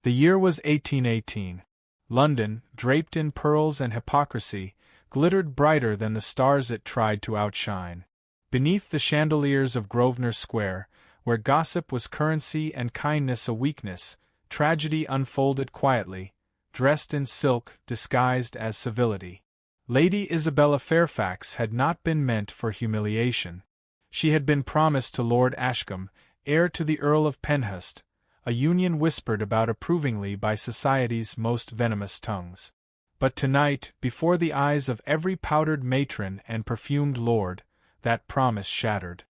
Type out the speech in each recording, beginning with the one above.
The year was 1818. London, draped in pearls and hypocrisy, glittered brighter than the stars it tried to outshine. Beneath the chandeliers of Grosvenor Square, where gossip was currency and kindness a weakness, tragedy unfolded quietly, dressed in silk disguised as civility. Lady Isabella Fairfax had not been meant for humiliation. She had been promised to Lord Ashcombe, heir to the Earl of Penshurst, a union whispered about approvingly by society's most venomous tongues. But tonight, before the eyes of every powdered matron and perfumed lord, that promise shattered.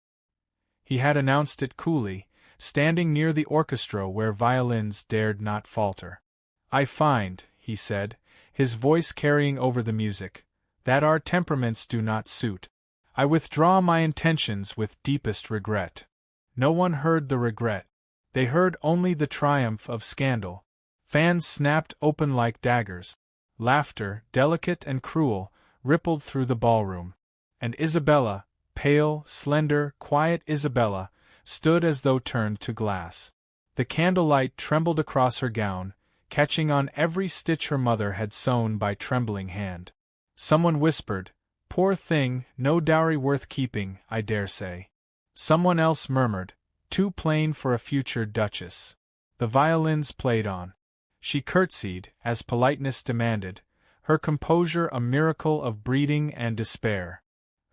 He had announced it coolly, standing near the orchestra where violins dared not falter. "I find," he said, his voice carrying over the music, "that our temperaments do not suit. I withdraw my intentions with deepest regret." No one heard the regret. They heard only the triumph of scandal. Fans snapped open like daggers. Laughter, delicate and cruel, rippled through the ballroom. And Isabella, pale, slender, quiet Isabella, stood as though turned to glass. The candlelight trembled across her gown, catching on every stitch her mother had sewn by trembling hand. Someone whispered, "Poor thing, no dowry worth keeping, I dare say." Someone else murmured, "Too plain for a future duchess." The violins played on. She curtsied, as politeness demanded, her composure a miracle of breeding and despair.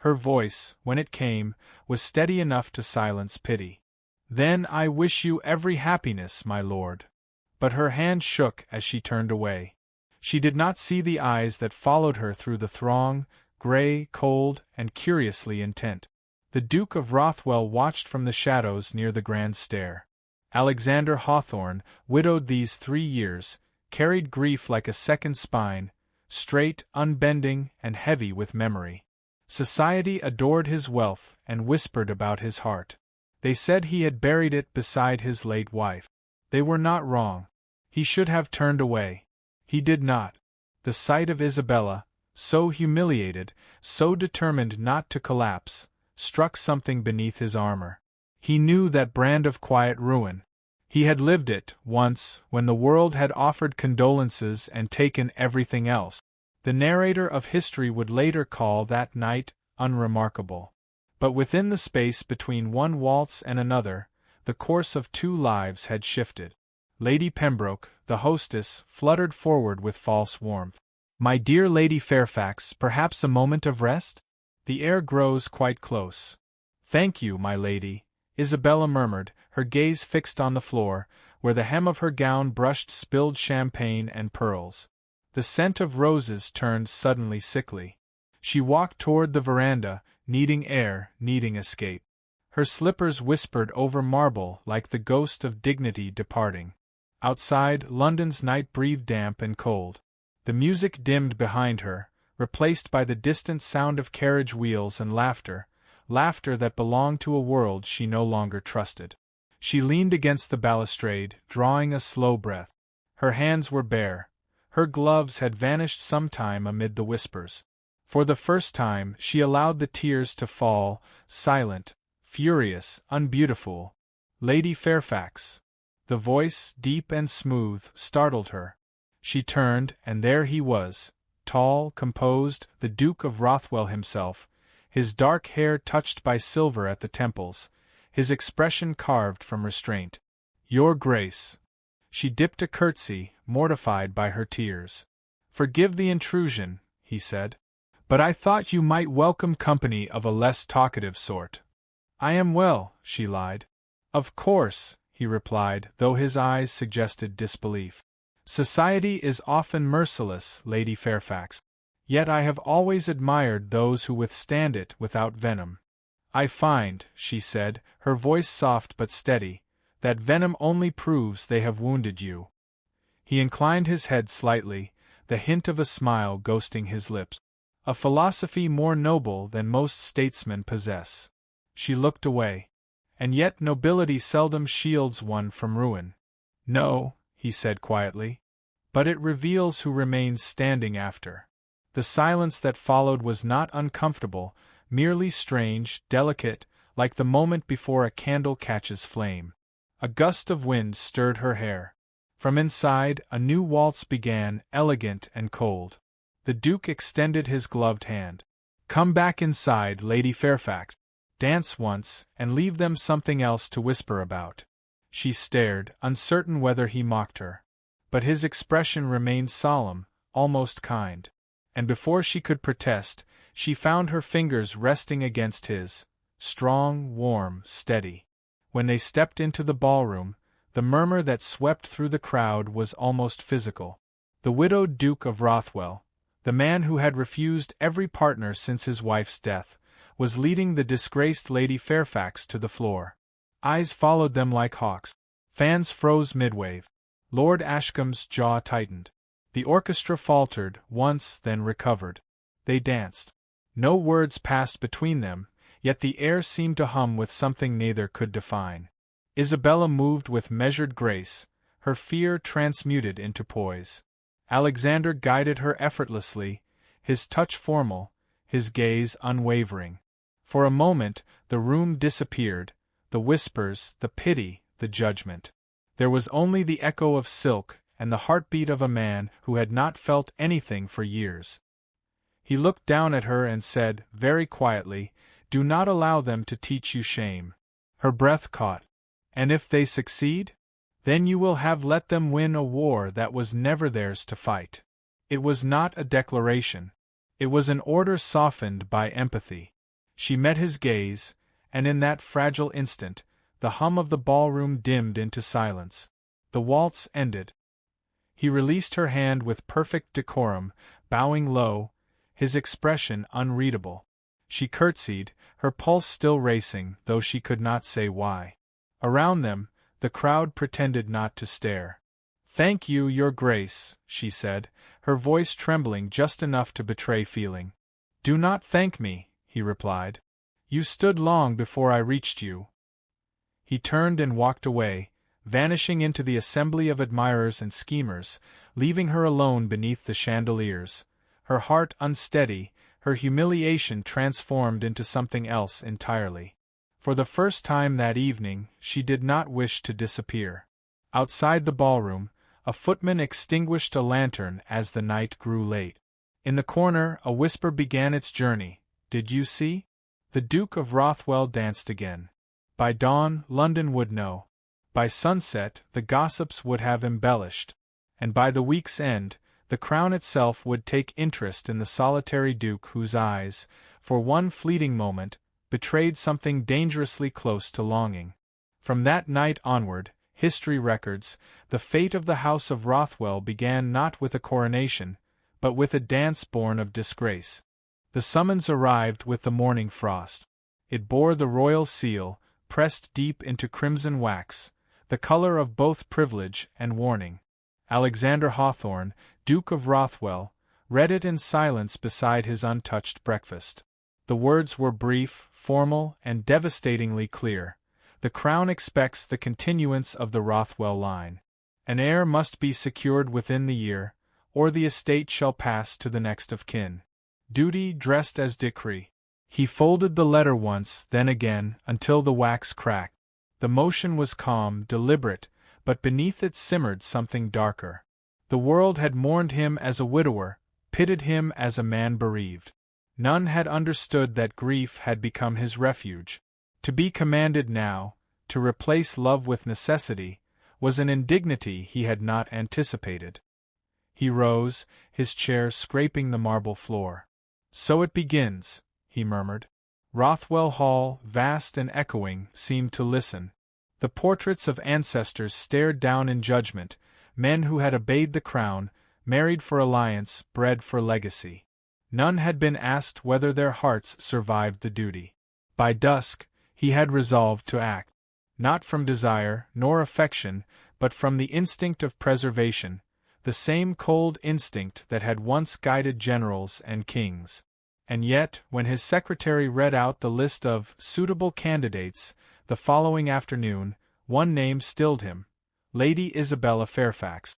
Her voice, when it came, was steady enough to silence pity. "Then I wish you every happiness, my lord." But her hand shook as she turned away. She did not see the eyes that followed her through the throng, grey, cold, and curiously intent. The Duke of Rothwell watched from the shadows near the grand stair. Alexander Hawthorne, widowed these 3 years, carried grief like a second spine, straight, unbending, and heavy with memory. Society adored his wealth and whispered about his heart. They said he had buried it beside his late wife. They were not wrong. He should have turned away. He did not. The sight of Isabella, so humiliated, so determined not to collapse, struck something beneath his armor. He knew that brand of quiet ruin. He had lived it, once, when the world had offered condolences and taken everything else. The narrator of history would later call that night unremarkable. But within the space between one waltz and another, the course of 2 lives had shifted. Lady Pembroke, the hostess, fluttered forward with false warmth. "My dear Lady Fairfax, perhaps a moment of rest? The air grows quite close." "Thank you, my lady," Isabella murmured, her gaze fixed on the floor, where the hem of her gown brushed spilled champagne and pearls. The scent of roses turned suddenly sickly. She walked toward the veranda, needing air, needing escape. Her slippers whispered over marble like the ghost of dignity departing. Outside, London's night breathed damp and cold. The music dimmed behind her, replaced by the distant sound of carriage wheels and laughter that belonged to a world she no longer trusted. She leaned against the balustrade, drawing a slow breath. Her hands were bare. Her gloves had vanished sometime amid the whispers. For the first time, she allowed the tears to fall, silent, furious, unbeautiful. "Lady Fairfax." The voice, deep and smooth, startled her. She turned, and there he was, tall, composed, the Duke of Rothwell himself, his dark hair touched by silver at the temples, his expression carved from restraint. "Your Grace." She dipped a curtsy, mortified by her tears. "Forgive the intrusion," he said. "But I thought you might welcome company of a less talkative sort." "I am well," she lied. "Of course," he replied, though his eyes suggested disbelief. "Society is often merciless, Lady Fairfax. Yet I have always admired those who withstand it without venom." "I find," she said, her voice soft but steady, "that venom only proves they have wounded you." He inclined his head slightly, the hint of a smile ghosting his lips. "A philosophy more noble than most statesmen possess." She looked away. "And yet nobility seldom shields one from ruin." "No," he said quietly. "But it reveals who remains standing after." The silence that followed was not uncomfortable, merely strange, delicate, like the moment before a candle catches flame. A gust of wind stirred her hair. From inside, a new waltz began, elegant and cold. The Duke extended his gloved hand. "Come back inside, Lady Fairfax. Dance once, and leave them something else to whisper about." She stared, uncertain whether he mocked her. But his expression remained solemn, almost kind. And before she could protest, she found her fingers resting against his, strong, warm, steady. When they stepped into the ballroom, the murmur that swept through the crowd was almost physical. The widowed Duke of Rothwell, the man who had refused every partner since his wife's death, was leading the disgraced Lady Fairfax to the floor. Eyes followed them like hawks. Fans froze midwave. Lord Ashcombe's jaw tightened. The orchestra faltered, once, then recovered. They danced. No words passed between them, yet the air seemed to hum with something neither could define. Isabella moved with measured grace, her fear transmuted into poise. Alexander guided her effortlessly, his touch formal, his gaze unwavering. For a moment, the room disappeared, the whispers, the pity, the judgment. There was only the echo of silk and the heartbeat of a man who had not felt anything for years. He looked down at her and said, very quietly, "Do not allow them to teach you shame." Her breath caught. "And if they succeed? Then you will have let them win a war that was never theirs to fight." It was not a declaration. It was an order softened by empathy. She met his gaze, and in that fragile instant, the hum of the ballroom dimmed into silence. The waltz ended. He released her hand with perfect decorum, bowing low, his expression unreadable. She curtsied, her pulse still racing, though she could not say why. Around them, the crowd pretended not to stare. "Thank you, Your Grace," she said, her voice trembling just enough to betray feeling. "Do not thank me," he replied. "You stood long before I reached you." He turned and walked away, vanishing into the assembly of admirers and schemers, leaving her alone beneath the chandeliers, her heart unsteady, her humiliation transformed into something else entirely. For the first time that evening, she did not wish to disappear. Outside the ballroom, a footman extinguished a lantern as the night grew late. In the corner, a whisper began its journey. "Did you see? The Duke of Rothwell danced again." By dawn, London would know. By sunset, the gossips would have embellished. And by the week's end, the crown itself would take interest in the solitary duke whose eyes, for one fleeting moment, betrayed something dangerously close to longing. From that night onward, history records, the fate of the House of Rothwell began not with a coronation, but with a dance born of disgrace. The summons arrived with the morning frost. It bore the royal seal, pressed deep into crimson wax, the color of both privilege and warning. Alexander Hawthorne, Duke of Rothwell, read it in silence beside his untouched breakfast. The words were brief, formal, and devastatingly clear. The crown expects the continuance of the Rothwell line. An heir must be secured within the year, or the estate shall pass to the next of kin. Duty dressed as decree. He folded the letter once, then again, until the wax cracked. The motion was calm, deliberate, but beneath it simmered something darker. The world had mourned him as a widower, pitied him as a man bereaved. None had understood that grief had become his refuge. To be commanded now, to replace love with necessity, was an indignity he had not anticipated. He rose, his chair scraping the marble floor. "So it begins," he murmured. Rothwell Hall, vast and echoing, seemed to listen. The portraits of ancestors stared down in judgment, men who had obeyed the crown, married for alliance, bred for legacy. None had been asked whether their hearts survived the duty. By dusk, he had resolved to act. Not from desire, nor affection, but from the instinct of preservation, the same cold instinct that had once guided generals and kings. And yet, when his secretary read out the list of suitable candidates, the following afternoon, one name stilled him: Lady Isabella Fairfax.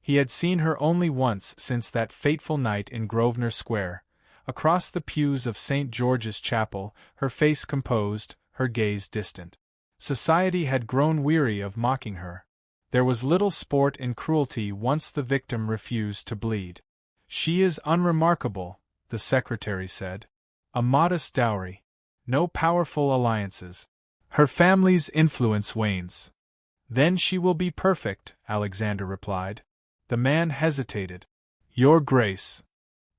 He had seen her only once since that fateful night in Grosvenor Square, across the pews of St. George's Chapel, her face composed, her gaze distant. Society had grown weary of mocking her. There was little sport in cruelty once the victim refused to bleed. She is unremarkable, the secretary said. A modest dowry. No powerful alliances. Her family's influence wanes. Then she will be perfect, Alexander replied. The man hesitated. Your Grace.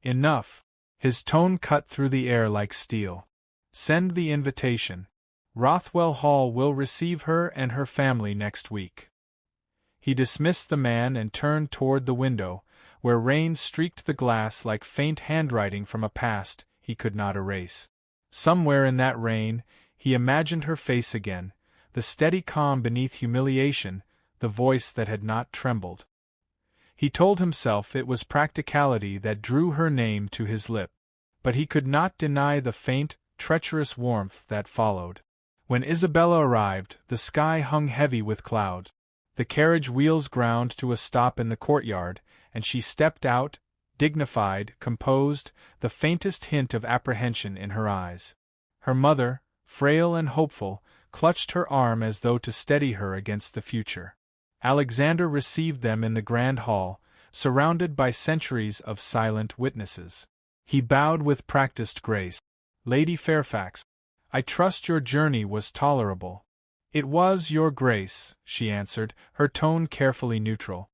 Enough. His tone cut through the air like steel. Send the invitation. Rothwell Hall will receive her and her family next week. He dismissed the man and turned toward the window, where rain streaked the glass like faint handwriting from a past he could not erase. Somewhere in that rain, he imagined her face again, the steady calm beneath humiliation, the voice that had not trembled. He told himself it was practicality that drew her name to his lip, but he could not deny the faint, treacherous warmth that followed. When Isabella arrived, the sky hung heavy with clouds. The carriage wheels ground to a stop in the courtyard, and she stepped out, dignified, composed, the faintest hint of apprehension in her eyes. Her mother, frail and hopeful, clutched her arm as though to steady her against the future. Alexander received them in the grand hall, surrounded by centuries of silent witnesses. He bowed with practiced grace. Lady Fairfax, I trust your journey was tolerable. It was, Your Grace, she answered, her tone carefully neutral.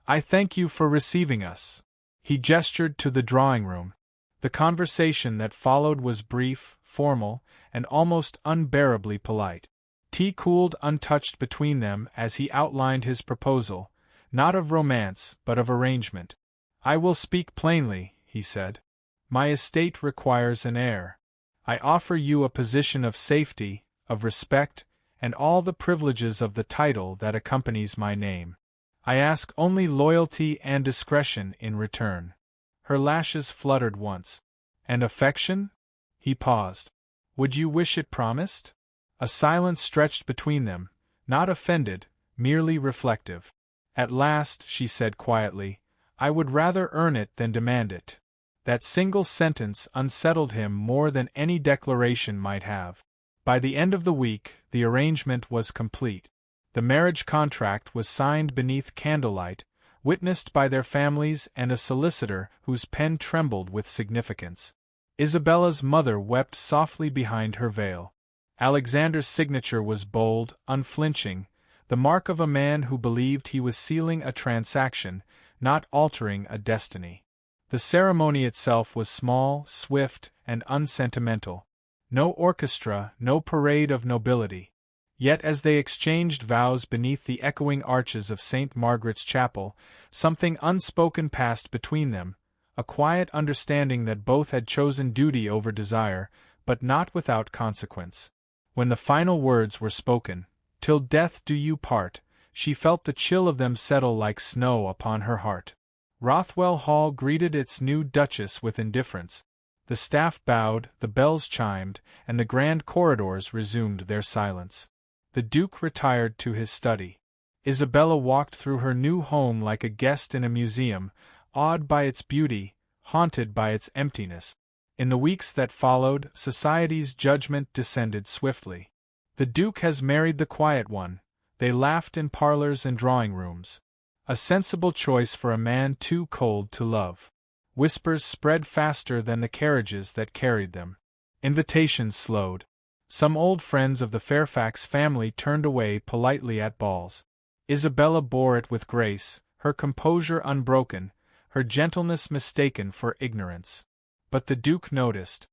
I thank you for receiving us. He gestured to the drawing-room. The conversation that followed was brief, formal, and almost unbearably polite. Tea cooled untouched between them as he outlined his proposal, not of romance but of arrangement. I will speak plainly, he said. My estate requires an heir. I offer you a position of safety, of respect, and all the privileges of the title that accompanies my name. I ask only loyalty and discretion in return. Her lashes fluttered once. And affection? He paused. Would you wish it promised? A silence stretched between them, not offended, merely reflective. At last, she said quietly, I would rather earn it than demand it. That single sentence unsettled him more than any declaration might have. By the end of the week, the arrangement was complete. The marriage contract was signed beneath candlelight, witnessed by their families and a solicitor whose pen trembled with significance. Isabella's mother wept softly behind her veil. Alexander's signature was bold, unflinching, the mark of a man who believed he was sealing a transaction, not altering a destiny. The ceremony itself was small, swift, and unsentimental. No orchestra, no parade of nobility. Yet as they exchanged vows beneath the echoing arches of St. Margaret's Chapel, something unspoken passed between them, a quiet understanding that both had chosen duty over desire, but not without consequence. When the final words were spoken, "Till death do you part," she felt the chill of them settle like snow upon her heart. Rothwell Hall greeted its new duchess with indifference. The staff bowed, the bells chimed, and the grand corridors resumed their silence. The Duke retired to his study. Isabella walked through her new home like a guest in a museum, awed by its beauty, haunted by its emptiness. In the weeks that followed, society's judgment descended swiftly. The Duke has married the quiet one, they laughed in parlors and drawing-rooms. A sensible choice for a man too cold to love. Whispers spread faster than the carriages that carried them. Invitations slowed. Some old friends of the Fairfax family turned away politely at balls. Isabella bore it with grace, her composure unbroken, her gentleness mistaken for ignorance. But the Duke noticed.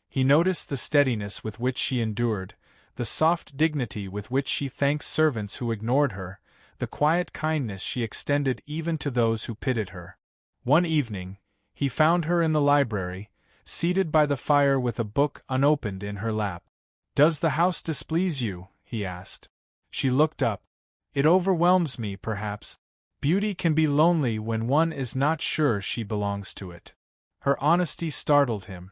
He noticed the steadiness with which she endured, the soft dignity with which she thanked servants who ignored her, the quiet kindness she extended even to those who pitied her. One evening, he found her in the library, seated by the fire with a book unopened in her lap. "Does the house displease you?" he asked. She looked up. "It overwhelms me, perhaps. Beauty can be lonely when one is not sure she belongs to it." Her honesty startled him.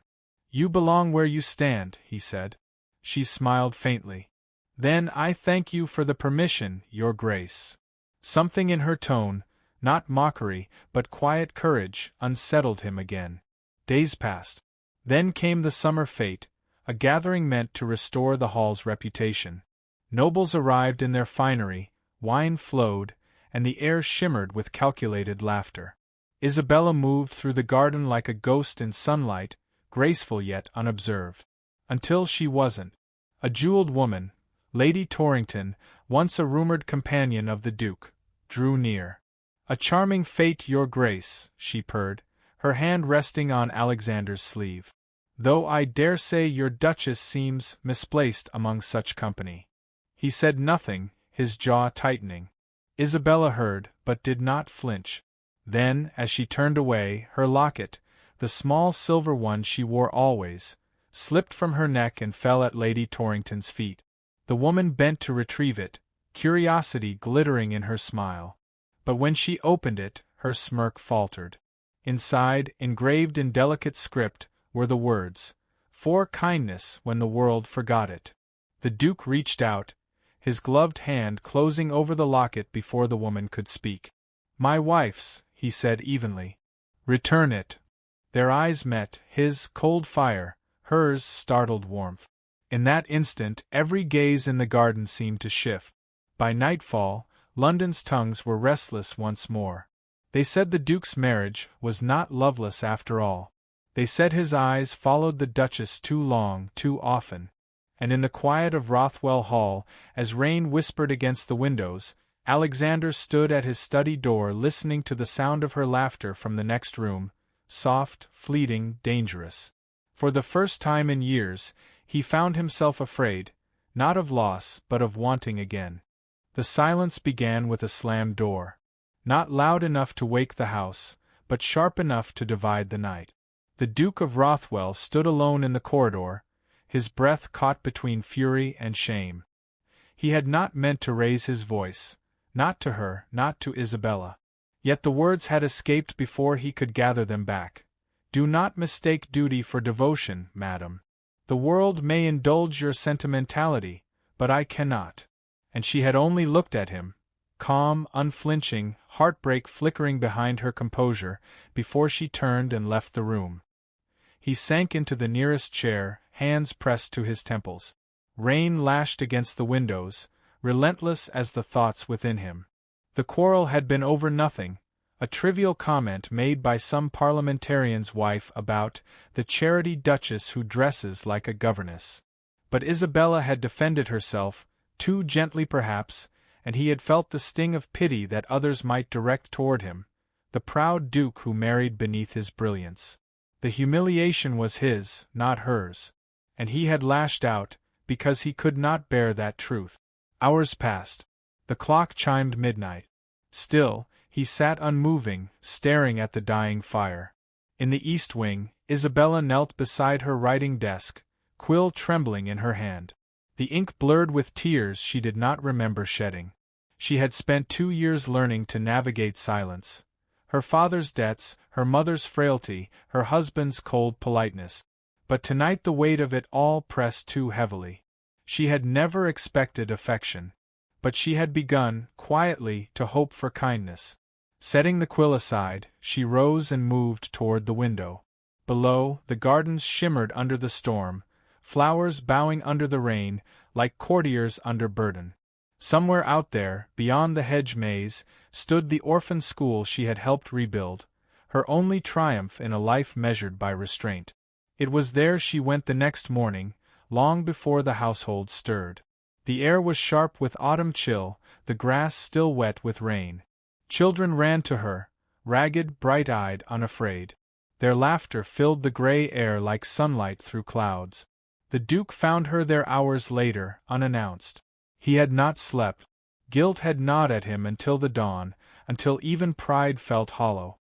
"You belong where you stand," he said. She smiled faintly. "Then I thank you for the permission, Your Grace." Something in her tone, not mockery, but quiet courage, unsettled him again. Days passed. Then came the summer fete, a gathering meant to restore the hall's reputation. Nobles arrived in their finery, wine flowed, and the air shimmered with calculated laughter. Isabella moved through the garden like a ghost in sunlight, graceful yet unobserved. Until she wasn't. A jeweled woman, Lady Torrington, once a rumored companion of the Duke, drew near. "A charming fate, your grace," she purred, her hand resting on Alexander's sleeve. "Though I dare say your Duchess seems misplaced among such company." He said nothing, his jaw tightening. Isabella heard, but did not flinch. Then, as she turned away, her locket, the small silver one she wore always, slipped from her neck and fell at Lady Torrington's feet. The woman bent to retrieve it, curiosity glittering in her smile. But when she opened it, her smirk faltered. Inside, engraved in delicate script, were the words, "For kindness when the world forgot it." The Duke reached out, his gloved hand closing over the locket before the woman could speak. "My wife's," he said evenly. "Return it." Their eyes met, his cold fire, hers startled warmth. In that instant every gaze in the garden seemed to shift. By nightfall, London's tongues were restless once more. They said the Duke's marriage was not loveless after all. They said his eyes followed the Duchess too long, too often. And in the quiet of Rothwell Hall, as rain whispered against the windows, Alexander stood at his study door listening to the sound of her laughter from the next room, soft, fleeting, dangerous. For the first time in years, he found himself afraid, not of loss but of wanting again. The silence began with a slammed door. Not loud enough to wake the house, but sharp enough to divide the night. The Duke of Rothwell stood alone in the corridor, his breath caught between fury and shame. He had not meant to raise his voice, not to her, not to Isabella. Yet the words had escaped before he could gather them back. "Do not mistake duty for devotion, madam. The world may indulge your sentimentality, but I cannot." And she had only looked at him, calm, unflinching, heartbreak flickering behind her composure, before she turned and left the room. He sank into the nearest chair, hands pressed to his temples. Rain lashed against the windows, relentless as the thoughts within him. The quarrel had been over nothing, a trivial comment made by some parliamentarian's wife about the charity duchess who dresses like a governess. But Isabella had defended herself, too gently perhaps, and he had felt the sting of pity that others might direct toward him, the proud duke who married beneath his brilliance. The humiliation was his, not hers. And he had lashed out, because he could not bear that truth. Hours passed. The clock chimed midnight. Still, he sat unmoving, staring at the dying fire. In the east wing, Isabella knelt beside her writing desk, quill trembling in her hand. The ink blurred with tears she did not remember shedding. She had spent 2 years learning to navigate silence. Her father's debts, her mother's frailty, her husband's cold politeness. But tonight the weight of it all pressed too heavily. She had never expected affection. But she had begun, quietly, to hope for kindness. Setting the quill aside, she rose and moved toward the window. Below, the gardens shimmered under the storm, flowers bowing under the rain, like courtiers under burden. Somewhere out there, beyond the hedge maze, stood the orphan school she had helped rebuild, her only triumph in a life measured by restraint. It was there she went the next morning, long before the household stirred. The air was sharp with autumn chill, the grass still wet with rain. Children ran to her, ragged, bright-eyed, unafraid. Their laughter filled the gray air like sunlight through clouds. The Duke found her there hours later, unannounced. He had not slept. Guilt had gnawed at him until the dawn, until even pride felt hollow.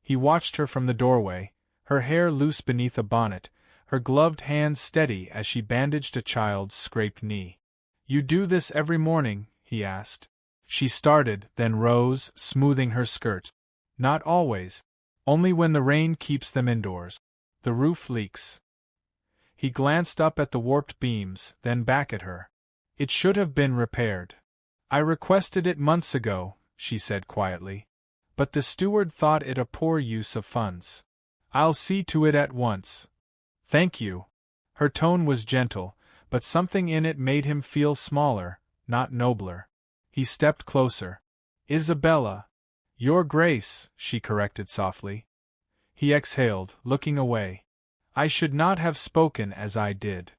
He watched her from the doorway, her hair loose beneath a bonnet, her gloved hands steady as she bandaged a child's scraped knee. "You do this every morning?" he asked. She started, then rose, smoothing her skirt. "Not always. Only when the rain keeps them indoors. The roof leaks." He glanced up at the warped beams, then back at her. "It should have been repaired. I requested it months ago," she said quietly. "But the steward thought it a poor use of funds. I'll see to it at once." "Thank you." Her tone was gentle, but something in it made him feel smaller, not nobler. He stepped closer. Isabella. Your Grace, she corrected softly. He exhaled, looking away. I should not have spoken as I did.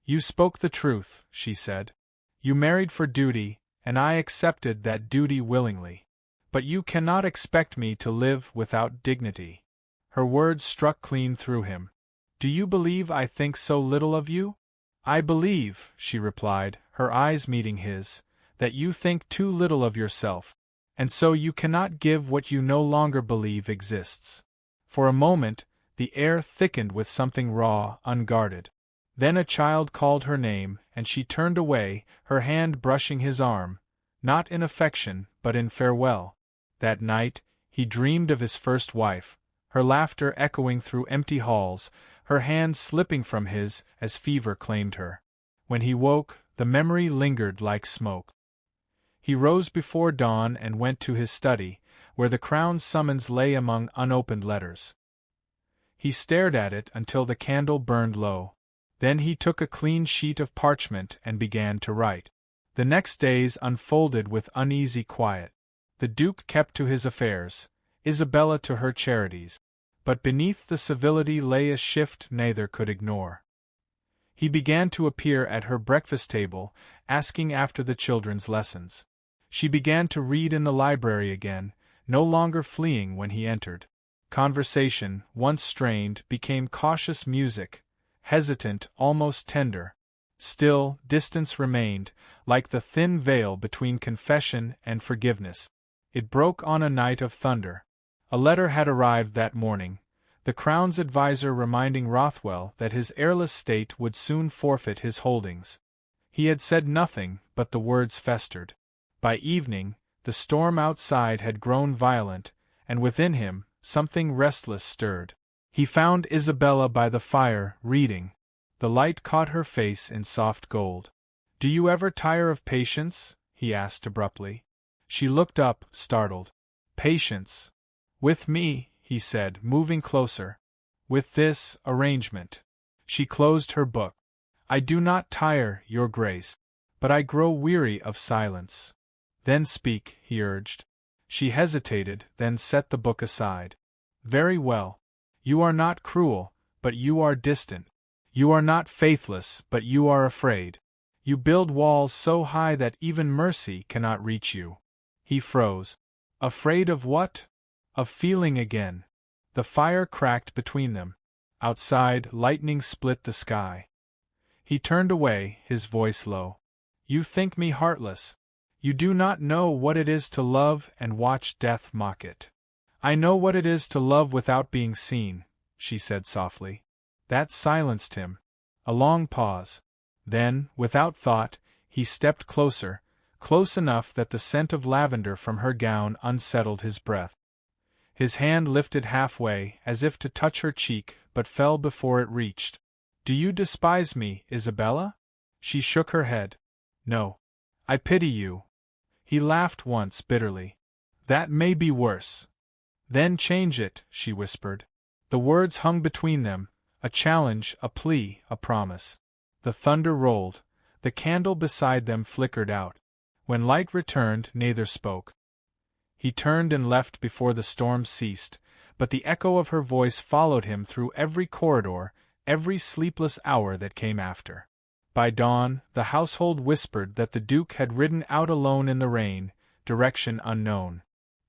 You spoke the truth, she said. You married for duty, and I accepted that duty willingly. But you cannot expect me to live without dignity. Her words struck clean through him. Do you believe I think so little of you? I believe, she replied, her eyes meeting his, that you think too little of yourself, and so you cannot give what you no longer believe exists. For a moment, the air thickened with something raw, unguarded. Then a child called her name, and she turned away, her hand brushing his arm, not in affection, but in farewell. That night, he dreamed of his first wife, her laughter echoing through empty halls, her hand slipping from his as fever claimed her. When he woke, the memory lingered like smoke. He rose before dawn and went to his study, where the crown's summons lay among unopened letters. He stared at it until the candle burned low. Then he took a clean sheet of parchment and began to write. The next days unfolded with uneasy quiet. The Duke kept to his affairs, Isabella to her charities. But beneath the civility lay a shift neither could ignore. He began to appear at her breakfast table, asking after the children's lessons. She began to read in the library again, no longer fleeing when he entered. Conversation, once strained, became cautious music, hesitant, almost tender. Still, distance remained, like the thin veil between confession and forgiveness. It broke on a night of thunder. A letter had arrived that morning, the Crown's adviser reminding Rothwell that his heirless state would soon forfeit his holdings. He had said nothing, but the words festered. By evening, the storm outside had grown violent, and within him, something restless stirred. He found Isabella by the fire, reading. The light caught her face in soft gold. "Do you ever tire of patience?" he asked abruptly. She looked up, startled. "Patience? With me," he said, moving closer. "With this arrangement." She closed her book. "I do not tire, Your Grace, but I grow weary of silence." "Then speak," he urged. She hesitated, then set the book aside. "Very well. You are not cruel, but you are distant. You are not faithless, but you are afraid. You build walls so high that even mercy cannot reach you." He froze. Afraid of what? Of feeling again. The fire cracked between them. Outside, lightning split the sky. He turned away, his voice low. "You think me heartless. You do not know what it is to love and watch death mock it." "I know what it is to love without being seen," she said softly. That silenced him. A long pause. Then, without thought, he stepped closer, close enough that the scent of lavender from her gown unsettled his breath. His hand lifted halfway, as if to touch her cheek, but fell before it reached. "Do you despise me, Isabella?" She shook her head. "No. I pity you." He laughed once bitterly. "That may be worse." "Then change it," she whispered. The words hung between them, a challenge, a plea, a promise. The thunder rolled. The candle beside them flickered out. When light returned, neither spoke. He turned and left before the storm ceased, but the echo of her voice followed him through every corridor, every sleepless hour that came after. By dawn, the household whispered that the Duke had ridden out alone in the rain, direction unknown.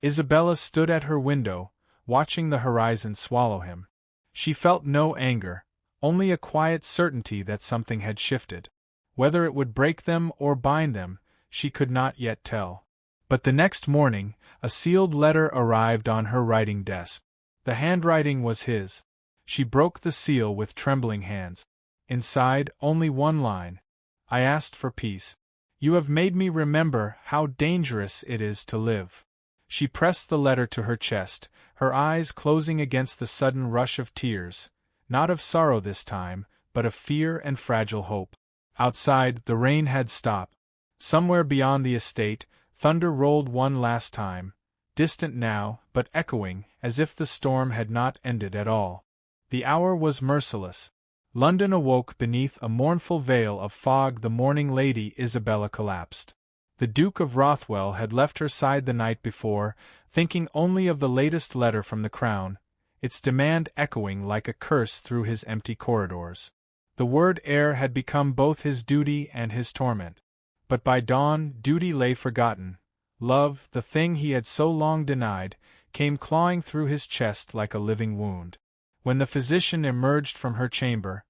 Isabella stood at her window, watching the horizon swallow him. She felt no anger, only a quiet certainty that something had shifted. Whether it would break them or bind them, she could not yet tell. But the next morning, a sealed letter arrived on her writing desk. The handwriting was his. She broke the seal with trembling hands. Inside, only one line. "I asked for peace. You have made me remember how dangerous it is to live." She pressed the letter to her chest, her eyes closing against the sudden rush of tears, not of sorrow this time, but of fear and fragile hope. Outside, the rain had stopped. Somewhere beyond the estate, thunder rolled one last time, distant now, but echoing, as if the storm had not ended at all. The hour was merciless. London awoke beneath a mournful veil of fog. The morning Lady Isabella collapsed. The Duke of Rothwell had left her side the night before, thinking only of the latest letter from the Crown, its demand echoing like a curse through his empty corridors. The word heir had become both his duty and his torment. But by dawn, duty lay forgotten. Love, the thing he had so long denied, came clawing through his chest like a living wound. When the physician emerged from her chamber,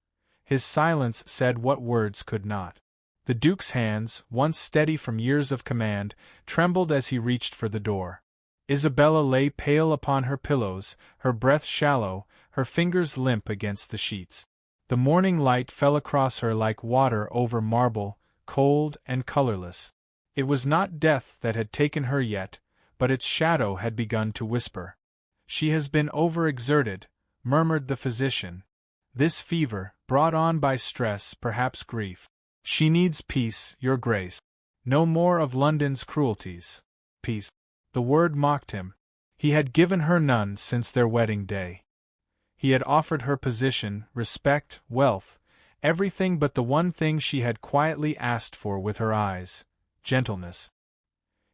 his silence said what words could not. The Duke's hands, once steady from years of command, trembled as he reached for the door. Isabella lay pale upon her pillows, her breath shallow, her fingers limp against the sheets. The morning light fell across her like water over marble, cold and colorless. It was not death that had taken her yet, but its shadow had begun to whisper. "She has been overexerted," murmured the physician. "This fever, brought on by stress, perhaps grief. She needs peace, your grace. No more of London's cruelties. Peace." The word mocked him. He had given her none since their wedding day. He had offered her position, respect, wealth, everything but the one thing she had quietly asked for with her eyes: gentleness.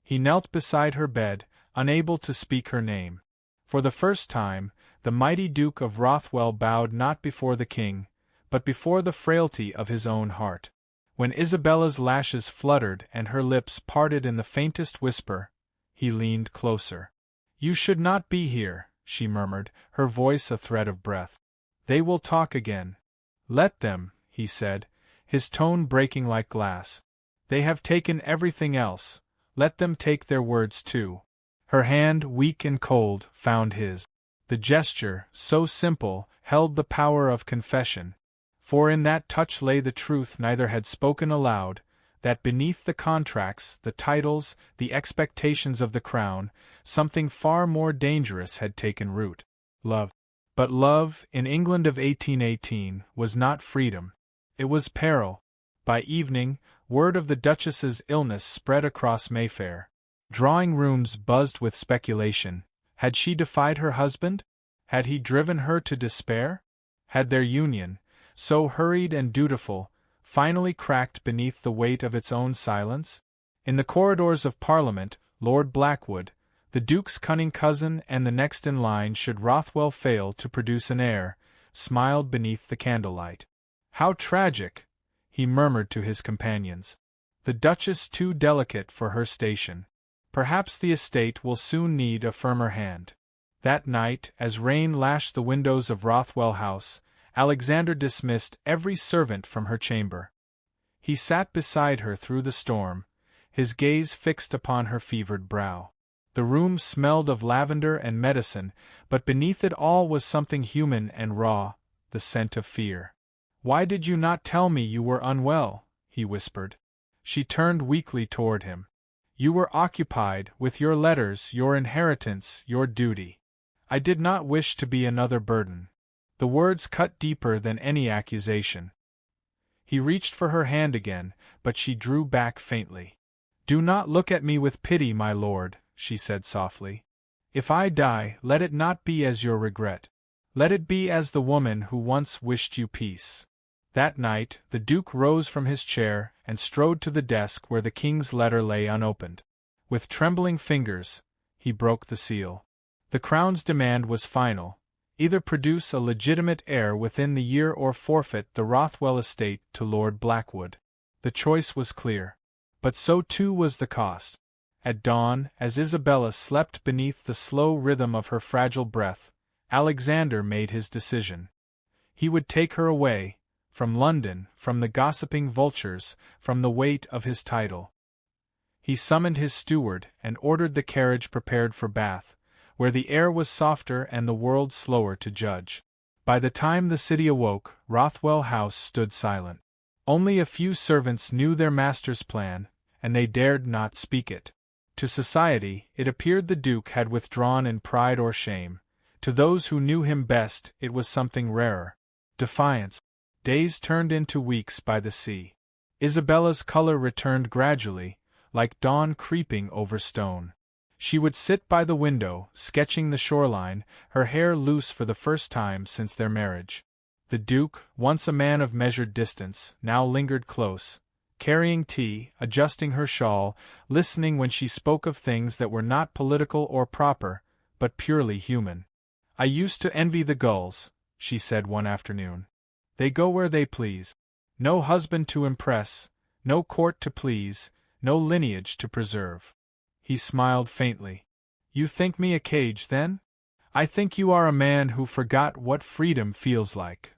He knelt beside her bed, unable to speak her name. For the first time, the mighty Duke of Rothwell bowed not before the king, but before the frailty of his own heart. When Isabella's lashes fluttered and her lips parted in the faintest whisper, he leaned closer. "You should not be here," she murmured, her voice a thread of breath. "They will talk again." "Let them," he said, his tone breaking like glass. "They have taken everything else, let them take their words too." Her hand, weak and cold, found his. The gesture, so simple, held the power of confession. For in that touch lay the truth neither had spoken aloud, that beneath the contracts, the titles, the expectations of the crown, something far more dangerous had taken root: love. But love, in England of 1818, was not freedom. It was peril. By evening, word of the Duchess's illness spread across Mayfair. Drawing-rooms buzzed with speculation. Had she defied her husband? Had he driven her to despair? Had their union, so hurried and dutiful, finally cracked beneath the weight of its own silence? In the corridors of Parliament, Lord Blackwood, the Duke's cunning cousin and the next in line should Rothwell fail to produce an heir, smiled beneath the candlelight. "How tragic!" he murmured to his companions. "The Duchess too delicate for her station. Perhaps the estate will soon need a firmer hand." That night, as rain lashed the windows of Rothwell House, Alexander dismissed every servant from her chamber. He sat beside her through the storm, his gaze fixed upon her fevered brow. The room smelled of lavender and medicine, but beneath it all was something human and raw, the scent of fear. "Why did you not tell me you were unwell?" he whispered. She turned weakly toward him. "You were occupied with your letters, your inheritance, your duty. I did not wish to be another burden." The words cut deeper than any accusation. He reached for her hand again, but she drew back faintly. "Do not look at me with pity, my lord," she said softly. "If I die, let it not be as your regret. Let it be as the woman who once wished you peace." That night, the Duke rose from his chair and strode to the desk where the king's letter lay unopened. With trembling fingers, he broke the seal. The crown's demand was final: either produce a legitimate heir within the year or forfeit the Rothwell estate to Lord Blackwood. The choice was clear. But so too was the cost. At dawn, as Isabella slept beneath the slow rhythm of her fragile breath, Alexander made his decision. He would take her away, from London, from the gossiping vultures, from the weight of his title. He summoned his steward and ordered the carriage prepared for Bath, where the air was softer and the world slower to judge. By the time the city awoke, Rothwell House stood silent. Only a few servants knew their master's plan, and they dared not speak it. To society, it appeared the Duke had withdrawn in pride or shame. To those who knew him best, it was something rarer: defiance. Days turned into weeks by the sea. Isabella's color returned gradually, like dawn creeping over stone. She would sit by the window, sketching the shoreline, her hair loose for the first time since their marriage. The Duke, once a man of measured distance, now lingered close, carrying tea, adjusting her shawl, listening when she spoke of things that were not political or proper, but purely human. "I used to envy the gulls," she said one afternoon. "They go where they please. No husband to impress, no court to please, no lineage to preserve." He smiled faintly. "You think me a cage, then? I think you are a man who forgot what freedom feels like."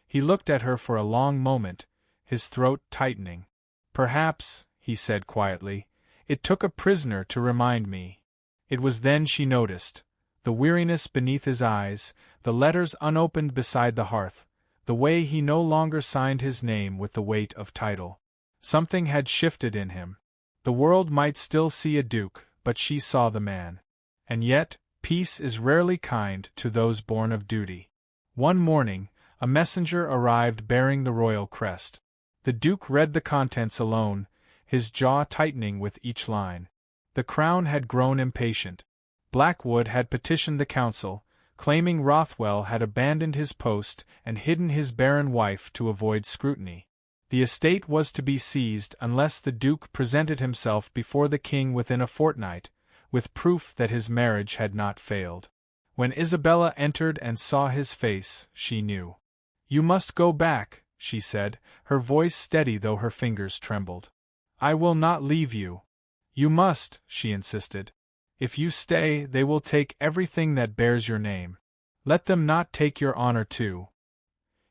He looked at her for a long moment, his throat tightening. "Perhaps," he said quietly, "it took a prisoner to remind me." It was then she noticed the weariness beneath his eyes, the letters unopened beside the hearth, the way he no longer signed his name with the weight of title. Something had shifted in him. The world might still see a duke, but she saw the man. And yet, peace is rarely kind to those born of duty. One morning, a messenger arrived bearing the royal crest. The duke read the contents alone, his jaw tightening with each line. The crown had grown impatient. Blackwood had petitioned the council, claiming Rothwell had abandoned his post and hidden his barren wife to avoid scrutiny. The estate was to be seized unless the duke presented himself before the king within a fortnight, with proof that his marriage had not failed. When Isabella entered and saw his face, she knew. "You must go back," she said, her voice steady though her fingers trembled. "I will not leave you." "You must," she insisted. "If you stay, they will take everything that bears your name. Let them not take your honor too."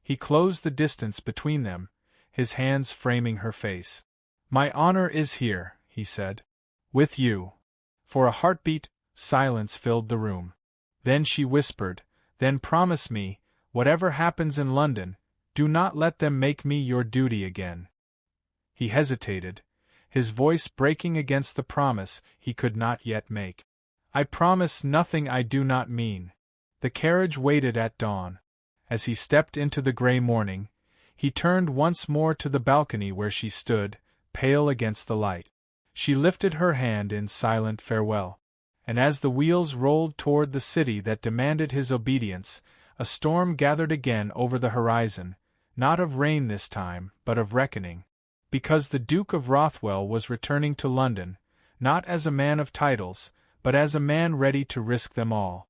He closed the distance between them, his hands framing her face. "My honor is here," he said. "With you." For a heartbeat, silence filled the room. Then she whispered, "Then promise me, whatever happens in London, do not let them make me your duty again." He hesitated, his voice breaking against the promise he could not yet make. "I promise nothing I do not mean." The carriage waited at dawn. As he stepped into the grey morning, he turned once more to the balcony where she stood, pale against the light. She lifted her hand in silent farewell. And as the wheels rolled toward the city that demanded his obedience, a storm gathered again over the horizon, not of rain this time, but of reckoning. Because the Duke of Rothwell was returning to London, not as a man of titles, but as a man ready to risk them all.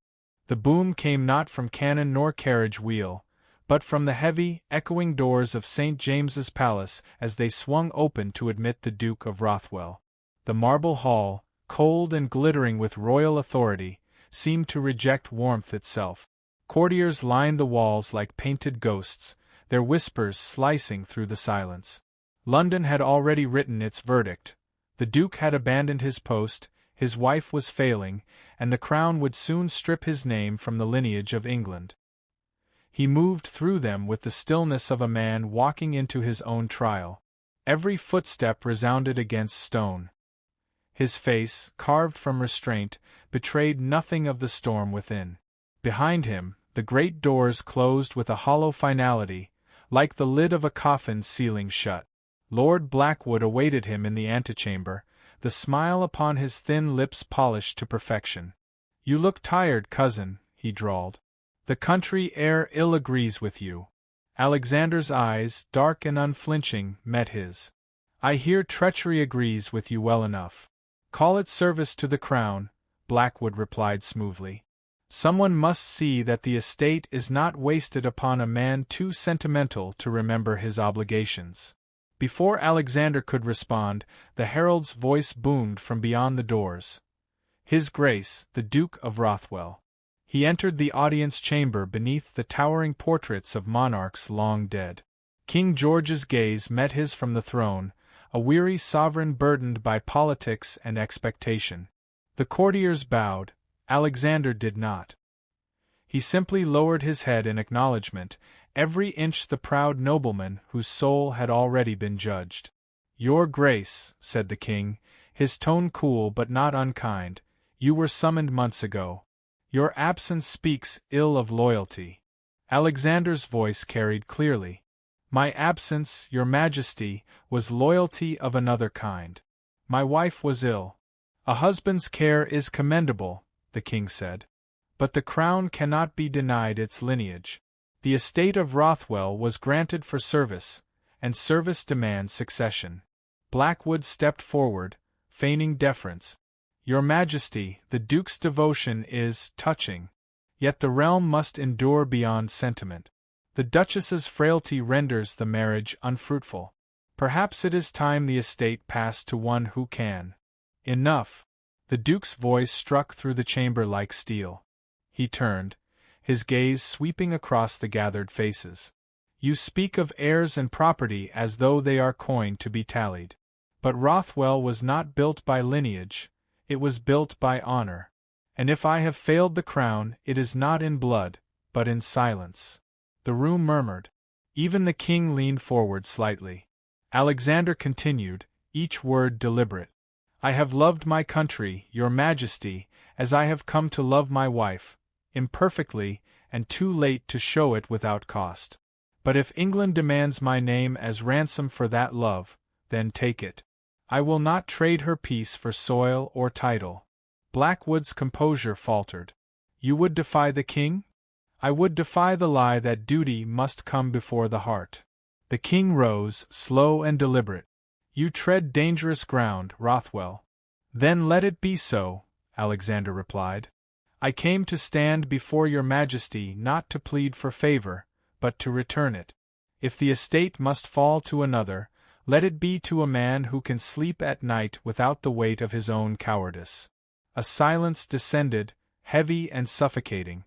The boom came not from cannon nor carriage wheel, but from the heavy, echoing doors of St. James's Palace as they swung open to admit the Duke of Rothwell. The marble hall, cold and glittering with royal authority, seemed to reject warmth itself. Courtiers lined the walls like painted ghosts, their whispers slicing through the silence. London had already written its verdict. The Duke had abandoned his post, his wife was failing, and the crown would soon strip his name from the lineage of England. He moved through them with the stillness of a man walking into his own trial. Every footstep resounded against stone. His face, carved from restraint, betrayed nothing of the storm within. Behind him, the great doors closed with a hollow finality, like the lid of a coffin sealing shut. Lord Blackwood awaited him in the antechamber, the smile upon his thin lips polished to perfection. "You look tired, cousin," he drawled. "The country air ill agrees with you." Alexander's eyes, dark and unflinching, met his. "I hear treachery agrees with you well enough." "Call it service to the crown," Blackwood replied smoothly. "Someone must see that the estate is not wasted upon a man too sentimental to remember his obligations." Before Alexander could respond, the herald's voice boomed from beyond the doors. "His Grace, the Duke of Rothwell." He entered the audience chamber beneath the towering portraits of monarchs long dead. King George's gaze met his from the throne, a weary sovereign burdened by politics and expectation. The courtiers bowed, Alexander did not. He simply lowered his head in acknowledgement, every inch the proud nobleman whose soul had already been judged. "Your Grace," said the king, his tone cool but not unkind, "you were summoned months ago. Your absence speaks ill of loyalty." Alexander's voice carried clearly. "My absence, your Majesty, was loyalty of another kind. My wife was ill." "A husband's care is commendable," the king said. "But the crown cannot be denied its lineage. The estate of Rothwell was granted for service, and service demands succession. Blackwood stepped forward, feigning deference. Your Majesty, the Duke's devotion is touching. Yet the realm must endure beyond sentiment. The Duchess's frailty renders the marriage unfruitful. Perhaps it is time the estate passed to one who can. Enough. The Duke's voice struck through the chamber like steel. He turned, his gaze sweeping across the gathered faces. You speak of heirs and property as though they are coin to be tallied. But Rothwell was not built by lineage, it was built by honor. And if I have failed the crown, it is not in blood, but in silence. The room murmured. Even the king leaned forward slightly. Alexander continued, each word deliberate. I have loved my country, your Majesty, as I have come to love my wife, imperfectly, and too late to show it without cost. But if England demands my name as ransom for that love, then take it. I will not trade her peace for soil or title. Blackwood's composure faltered. You would defy the king? I would defy the lie that duty must come before the heart. The king rose, slow and deliberate. You tread dangerous ground, Rothwell. Then let it be so, Alexander replied. I came to stand before your Majesty not to plead for favor, but to return it. If the estate must fall to another, let it be to a man who can sleep at night without the weight of his own cowardice. A silence descended, heavy and suffocating.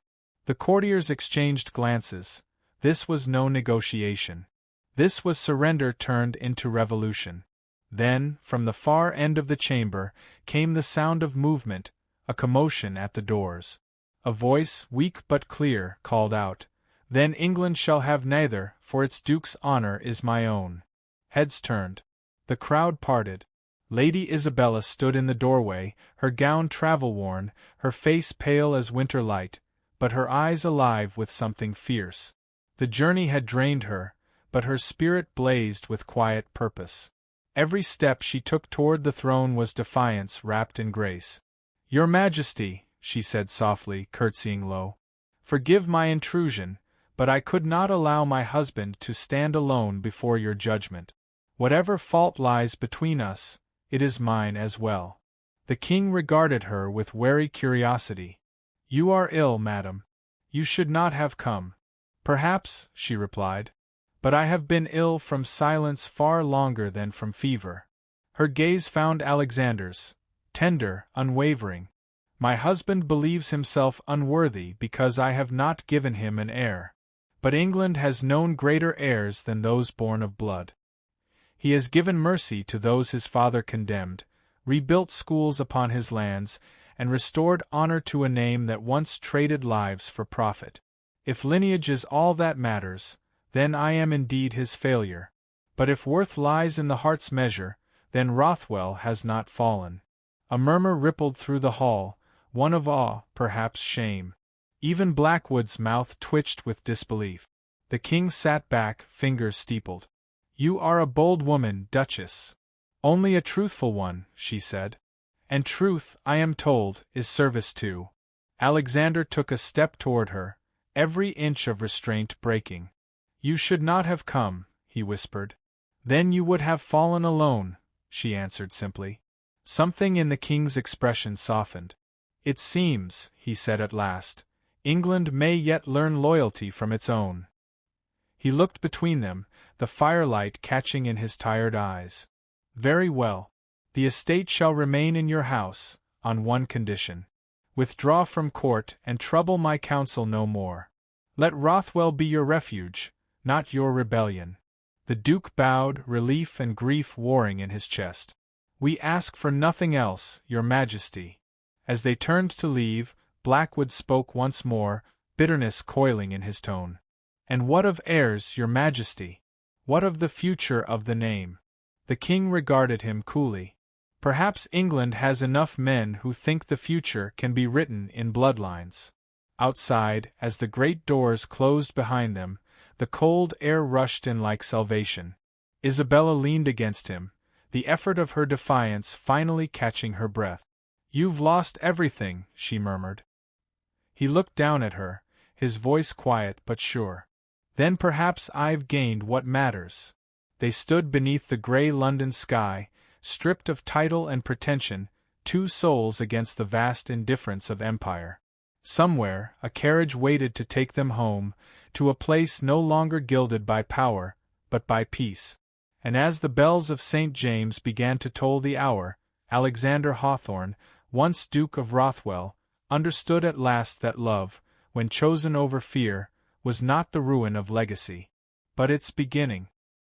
The courtiers exchanged glances. This was no negotiation. This was surrender turned into revolution. Then, from the far end of the chamber, came the sound of movement, a commotion at the doors. A voice, weak but clear, called out, Then England shall have neither, for its duke's honor is my own. Heads turned. The crowd parted. Lady Isabella stood in the doorway, her gown travel-worn, her face pale as winter light, but her eyes alive with something fierce. The journey had drained her, but her spirit blazed with quiet purpose. Every step she took toward the throne was defiance wrapped in grace. Your Majesty, she said softly, curtsying low, forgive my intrusion, but I could not allow my husband to stand alone before your judgment. Whatever fault lies between us, it is mine as well. The king regarded her with wary curiosity. You are ill, madam. You should not have come. Perhaps, she replied. But I have been ill from silence far longer than from fever. Her gaze found Alexander's, tender, unwavering. My husband believes himself unworthy because I have not given him an heir. But England has known greater heirs than those born of blood. He has given mercy to those his father condemned, rebuilt schools upon his lands, and restored honor to a name that once traded lives for profit. If lineage is all that matters, then I am indeed his failure. But if worth lies in the heart's measure, then Rothwell has not fallen. A murmur rippled through the hall, one of awe, perhaps shame. Even Blackwood's mouth twitched with disbelief. The king sat back, fingers steepled. You are a bold woman, Duchess. Only a truthful one, she said. And truth, I am told, is service too. Alexander took a step toward her, every inch of restraint breaking. You should not have come, he whispered. Then you would have fallen alone, she answered simply. Something in the king's expression softened. It seems, he said at last, England may yet learn loyalty from its own. He looked between them, the firelight catching in his tired eyes. Very well. The estate shall remain in your house, on one condition. Withdraw from court and trouble my council no more. Let Rothwell be your refuge, not your rebellion. The Duke bowed, relief and grief warring in his chest. We ask for nothing else, your Majesty. As they turned to leave, Blackwood spoke once more, bitterness coiling in his tone. And what of heirs, your Majesty? What of the future of the name? The king regarded him coolly. Perhaps England has enough men who think the future can be written in bloodlines. Outside, as the great doors closed behind them, the cold air rushed in like salvation. Isabella leaned against him, the effort of her defiance finally catching her breath. You've lost everything, she murmured. He looked down at her, his voice quiet but sure. Then perhaps I've gained what matters. They stood beneath the grey London sky, stripped of title and pretension, 2 souls against the vast indifference of empire. Somewhere, a carriage waited to take them home, to a place no longer gilded by power, but by peace. And as the bells of St. James began to toll the hour, Alexander Hawthorne, once Duke of Rothwell, understood at last that love, when chosen over fear, was not the ruin of legacy, but its beginning.